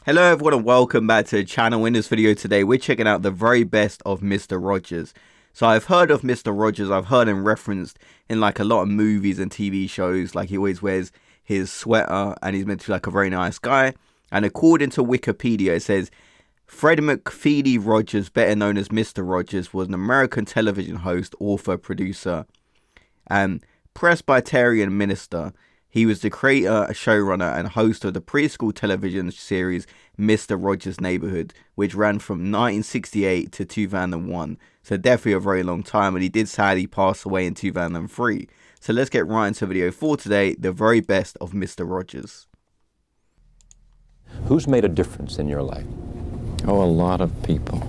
Hello everyone and welcome back to the channel. In this video today we're checking out the very best of Mr. Rogers. So I've heard of Mr. Rogers, I've heard him referenced in like a lot of movies and TV shows, like he always wears his sweater and he's meant to be like a very nice guy. And according to Wikipedia it says Fred McFeely Rogers, better known as Mr. Rogers, was an American television host, author, producer and Presbyterian minister. He was the creator, showrunner, and host of the preschool television series Mr. Rogers' Neighborhood, which ran from 1968 to 2001. So definitely a very long time, and he did sadly pass away in 2003. So let's get right into video for today, the very best of Mr. Rogers. Who's made a difference in your life? Oh, a lot of people.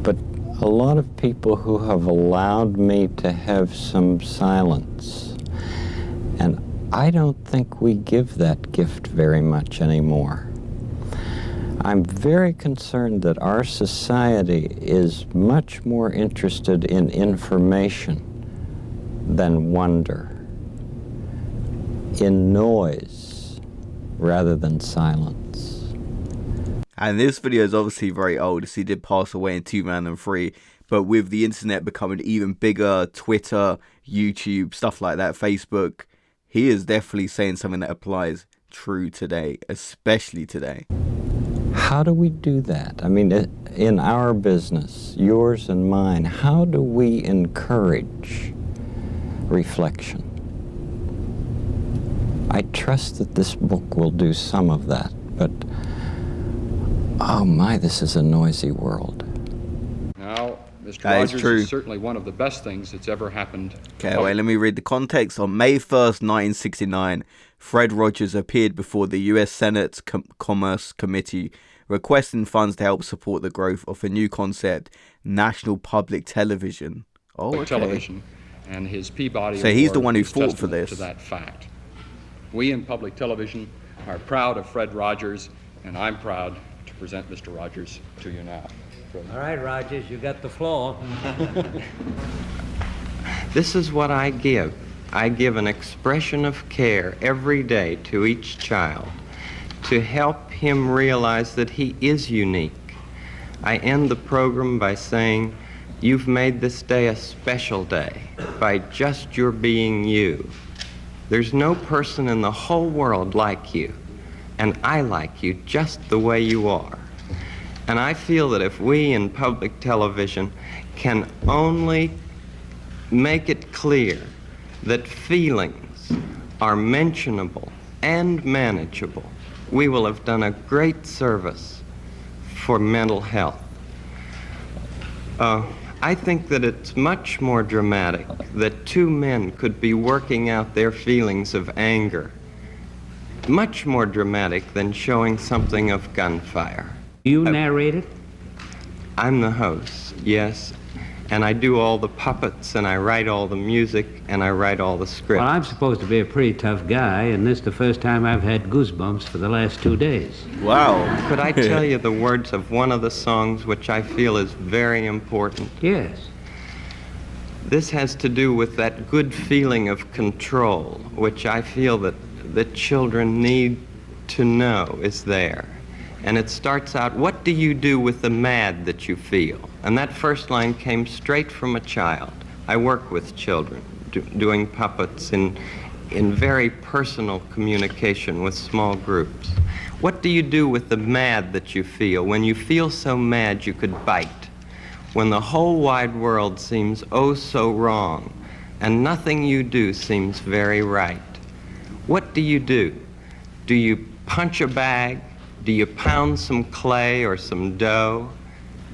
But a lot of people who have allowed me to have some silence. And I don't think we give that gift very much anymore. I'm very concerned that our society is much more interested in information than wonder, in noise rather than silence. And this video is obviously very old, as he did pass away in 2003. But with the internet becoming even bigger, Twitter, YouTube, stuff like that, Facebook, he is definitely saying something that applies true today, especially today. How do we do that? I mean, in our business, yours and mine, how do we encourage reflection? I trust that this book will do some of that, but oh my, this is a noisy world. Now, Mr. That is Rogers true. is certainly one of the best things that's ever happened. Okay, wait, let me read the context. On May 1st, 1969, Fred Rogers appeared before the U.S. Senate Commerce Committee requesting funds to help support the growth of a new concept, national public television. Oh, okay. Television, and his Peabody So he's Award the one who is fought for testament this. To that fact. We in public television are proud of Fred Rogers, and I'm proud to present Mr. Rogers to you now. Fred. All right, Rogers, you got the floor. This is what I give. I give an expression of care every day to each child to help him realize that he is unique. I end the program by saying, you've made this day a special day by just your being you. There's no person in the whole world like you, and I like you just the way you are. And I feel that if we in public television can only make it clear that feelings are mentionable and manageable, we will have done a great service for mental health. I think that it's much more dramatic that two men could be working out their feelings of anger. Much more dramatic than showing something of gunfire. You narrate it? I'm the host, yes, and I do all the puppets, and I write all the music, and I write all the script. Well, I'm supposed to be a pretty tough guy, and this is the first time I've had goosebumps for the last 2 days. Wow. Could I tell you the words of one of the songs which I feel is very important? Yes. This has to do with that good feeling of control, which I feel that the children need to know is there. And it starts out, what do you do with the mad that you feel? And that first line came straight from a child. I work with children, doing puppets in very personal communication with small groups. What do you do with the mad that you feel? When you feel so mad you could bite. When the whole wide world seems oh so wrong, and nothing you do seems very right. What do you do? Do you punch a bag? Do you pound some clay or some dough?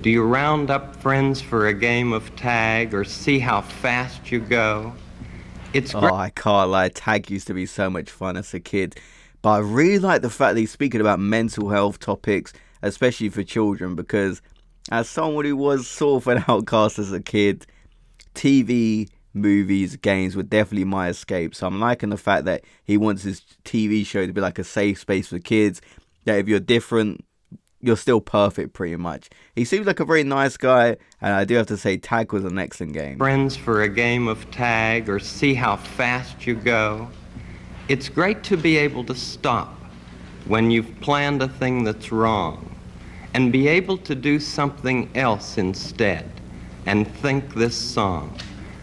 Do you round up friends for a game of tag or see how fast you go? It's great. Oh, I can't lie, tag used to be so much fun as a kid. But I really like the fact that he's speaking about mental health topics, especially for children, because as someone who was sort of an outcast as a kid, TV, movies, games were definitely my escape. So I'm liking the fact that he wants his TV show to be like a safe space for kids, that if you're different, you're still perfect pretty much. He seems like a very nice guy, and I do have to say tag was an excellent game. Friends for a game of tag or see how fast you go. It's great to be able to stop when you've planned a thing that's wrong, and be able to do something else instead, and think this song.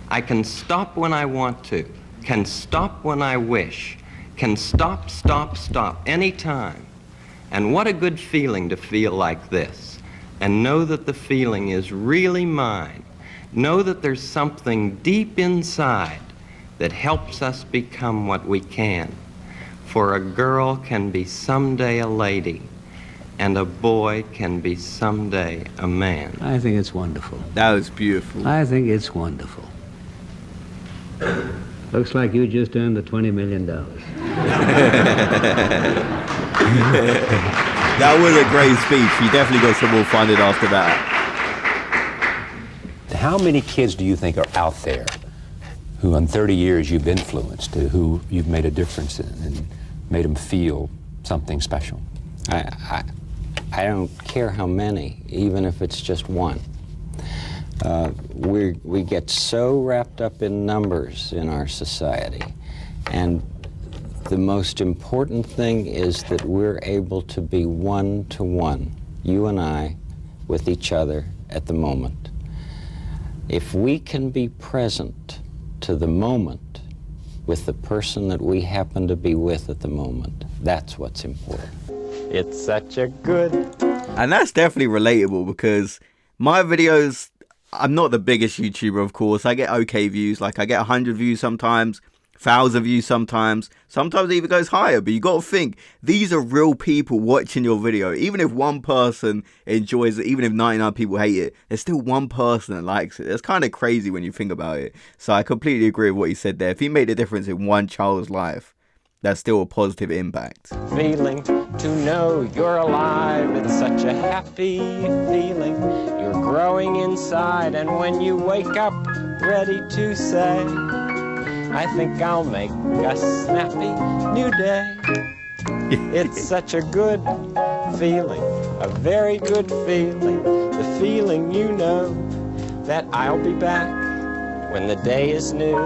I can stop when I want to, can stop when I wish, can stop, stop, stop, anytime. And what a good feeling to feel like this, and know that the feeling is really mine. Know that there's something deep inside that helps us become what we can. For a girl can be someday a lady, and a boy can be someday a man. I think it's wonderful. That was beautiful. I think it's wonderful. Looks like you just earned the $20 million. That was a great speech. You definitely got some more funded after that. How many kids do you think are out there who in 30 years you've influenced, who you've made a difference in and made them feel something special? I don't care how many, even if it's just one. We get so wrapped up in numbers in our society, and the most important thing is that we're able to be one-to-one, you and I, with each other at the moment. If we can be present to the moment with the person that we happen to be with at the moment, that's what's important. It's such a good... And that's definitely relatable, because my videos, I'm not the biggest YouTuber, of course. I get okay views. Like, I get 100 views sometimes, 1,000 views sometimes it even goes higher. But you got to think, these are real people watching your video. Even if one person enjoys it, even if 99 people hate it, there's still one person that likes it. That's kind of crazy when you think about it. So I completely agree with what you said there. If you made a difference in one child's life, that's still a positive impact. Feeling to know you're alive, it's such a happy feeling. You're growing inside, and when you wake up ready to say, I think I'll make a snappy new day. It's such a good feeling, a very good feeling. The feeling you know that I'll be back when the day is new,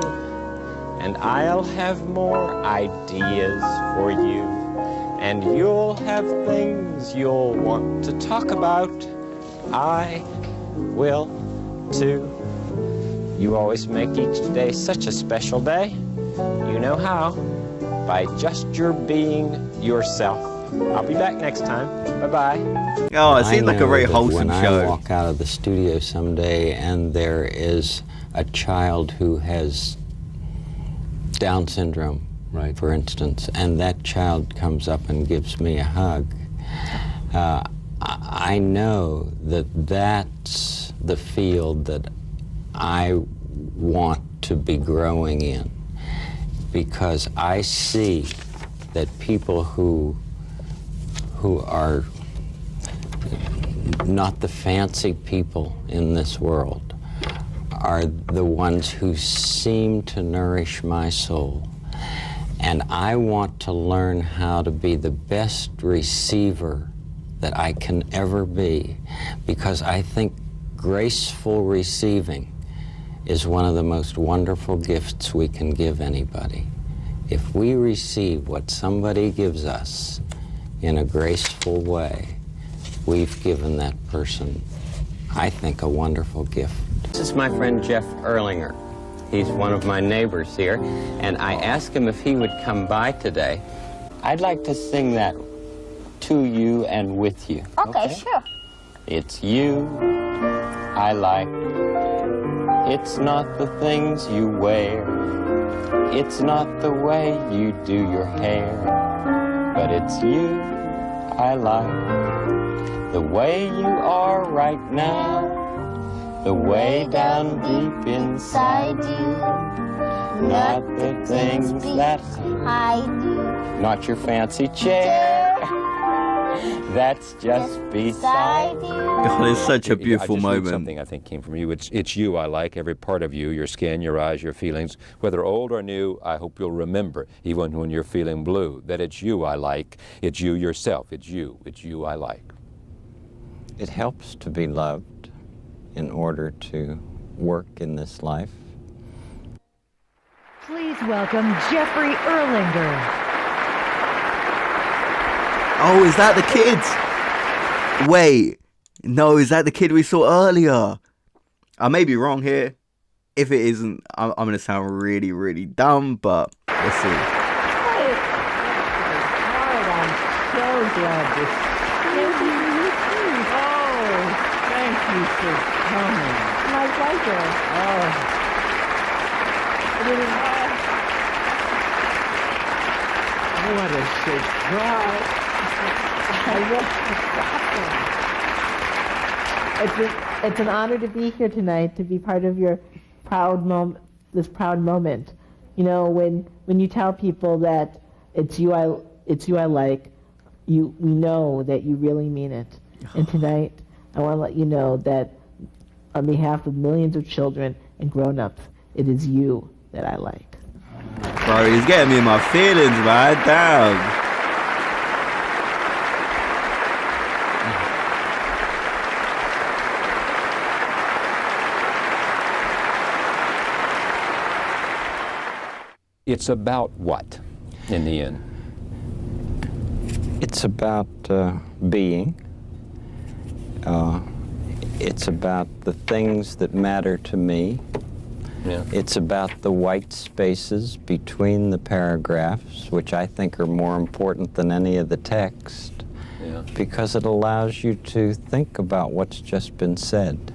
and I'll have more ideas for you, and you'll have things you'll want to talk about. I will too. You always make each day such a special day. You know how, by just your being yourself. I'll be back next time. Bye-bye. Oh, it seems like a very wholesome when show. I walk out of the studio someday and there is a child who has Down syndrome, Right. for instance, and that child comes up and gives me a hug, I know that that's the field that I want to be growing in, because I see that people who are not the fancy people in this world are the ones who seem to nourish my soul. And I want to learn how to be the best receiver that I can ever be, because I think graceful receiving is one of the most wonderful gifts we can give anybody. If we receive what somebody gives us in a graceful way, we've given that person, I think, a wonderful gift. This is my friend Jeff Erlinger. He's one of my neighbors here, and I asked him if he would come by today. I'd like to sing that to you and with you. Okay, sure. It's you I like. It's not the things you wear. It's not the way you do your hair. But it's you I like. The way you are right now. The way down deep inside you. Not the things that I do. Not your fancy chair. That's just beside you. God, it's such a beautiful I just read moment. something I think came from you. It's you I like, every part of you, your skin, your eyes, your feelings. Whether old or new, I hope you'll remember, even when you're feeling blue, that it's you I like. It's you yourself. It's you I like. It helps to be loved in order to work in this life. Please welcome Jeffrey Erlinger. Oh, is that the kid? Wait. No, is that the kid we saw earlier? I may be wrong here. If it isn't, I'm going to sound really, really dumb, but let's see. I'm so glad to see you. Oh, thank you for coming. My pleasure. What a surprise. It's an honor to be here tonight, to be part of your this proud moment. You know, when you tell people that it's you I like, we know that you really mean it. And tonight, I want to let you know that on behalf of millions of children and grown-ups, it is you that I like. Bro, he's getting me in my feelings, man. Damn. It's about what, in the end? It's about being. It's about the things that matter to me. Yeah. It's about the white spaces between the paragraphs, which I think are more important than any of the text, Yeah. because it allows you to think about what's just been said.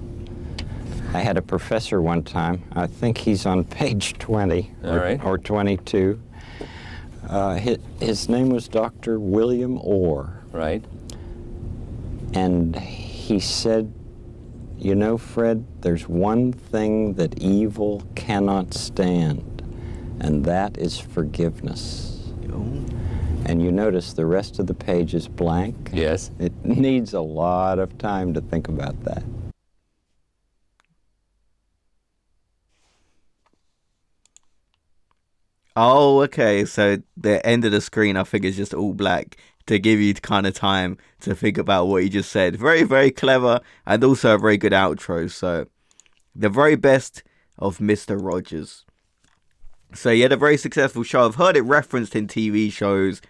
I had a professor one time, I think he's on page 20 All right. or 22. His name was Dr. William Orr. Right. And he said, you know, Fred, there's one thing that evil cannot stand, and that is forgiveness. And you notice the rest of the page is blank. Yes. It needs a lot of time to think about that. Oh, okay. So the end of the screen, I think, is just all black to give you kind of time to think about what you just said. Very, very clever, and also a very good outro. So the very best of Mr. Rogers. So he had a very successful show. I've heard it referenced in TV shows,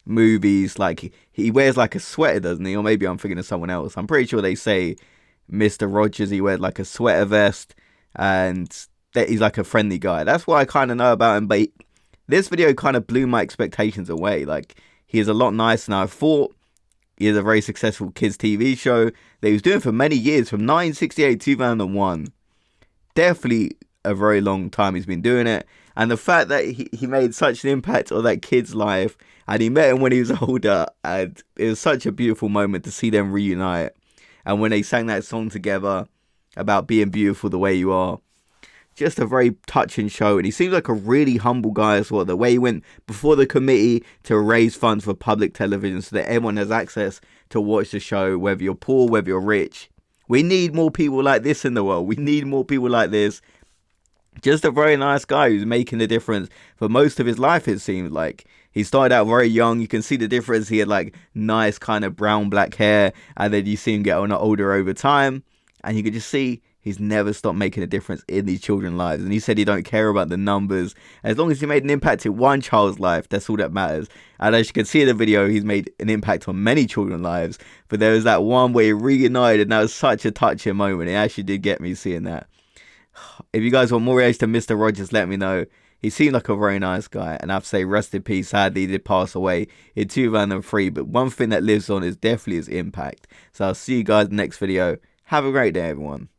movies. Like he wears like a sweater, doesn't he? Or maybe I'm thinking of someone else. I'm pretty sure they say Mr. Rogers, he wears like a sweater vest, and that he's like a friendly guy. That's what I kind of know about him. But this video kind of blew my expectations away. Like, he is a lot nicer than I thought. He is a very successful kids TV show that he was doing for many years, from 1968 to 2001. Definitely a very long time he's been doing it. And the fact that he made such an impact on that kid's life, and he met him when he was older, and it was such a beautiful moment to see them reunite. And when they sang that song together about being beautiful the way you are, just a very touching show. And he seems like a really humble guy as well. The way he went before the committee to raise funds for public television so that everyone has access to watch the show, whether you're poor, whether you're rich. We need more people like this in the world. We need more people like this. Just a very nice guy who's making a difference for most of his life, it seems like. He started out very young. You can see the difference. He had like nice kind of brown black hair, and then you see him get on older over time, and you can just see he's never stopped making a difference in these children's lives. And he said he don't care about the numbers. As long as he made an impact in one child's life, that's all that matters. And as you can see in the video, he's made an impact on many children's lives. But there was that one where he reunited, and that was such a touching moment. It actually did get me seeing that. If you guys want more reaction to Mr. Rogers, let me know. He seemed like a very nice guy, and I have to say, rest in peace. Sadly, he did pass away in 2003. But one thing that lives on is definitely his impact. So I'll see you guys in the next video. Have a great day, everyone.